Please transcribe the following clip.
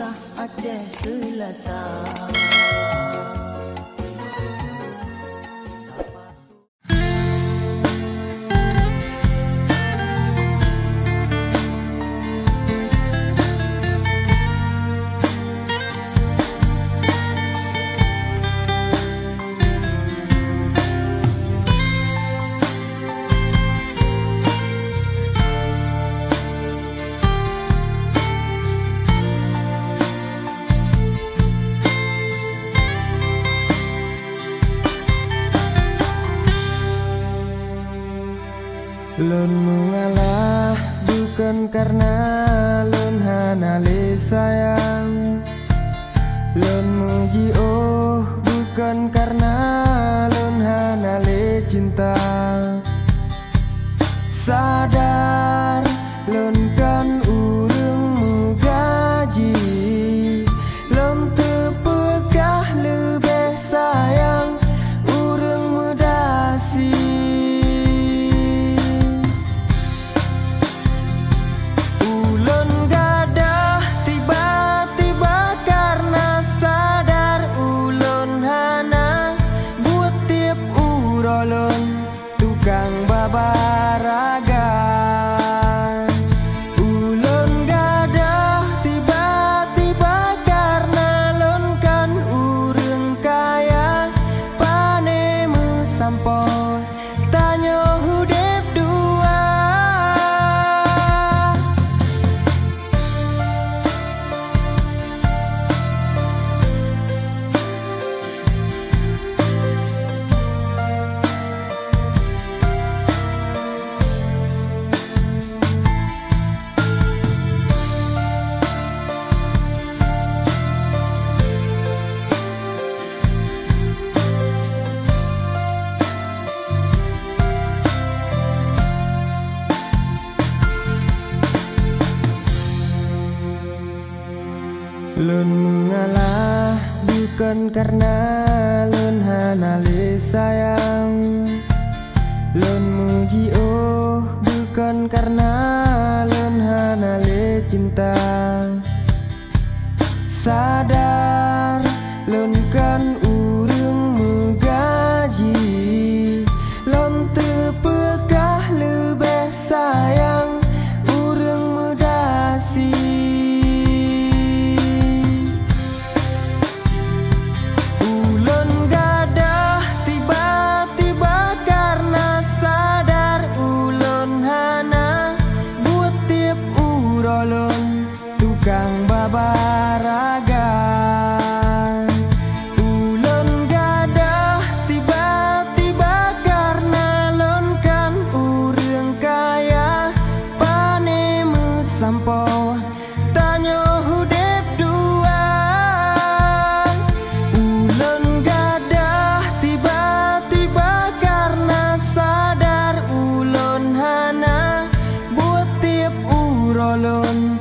kisah Aceh Selatan. Lun mengalah bukan karena lun hanale sayang, lun muji oh bukan karena lun hanale cinta. Sadar lun kan urang mugaji, lun tepegah lebih sayang urang medasi. Tukang babaragan ulun gadah tiba-tiba karena lun kan urang kaya panemu sampo tanyo hudep dua. Lun mengalah bukan karena lun hanale sayang, lun muji oh bukan karena lun hanale cinta. Sadar lun kan urang mugaji, lun tepegah lebih sayang urang medasi. Tukang babaragan ulun gadah tiba-tiba karena lun kan urang kaya panemu sampo tanyo hudep dua. Ulun gadah tiba-tiba karena sadar ulun hana buat tiap urolun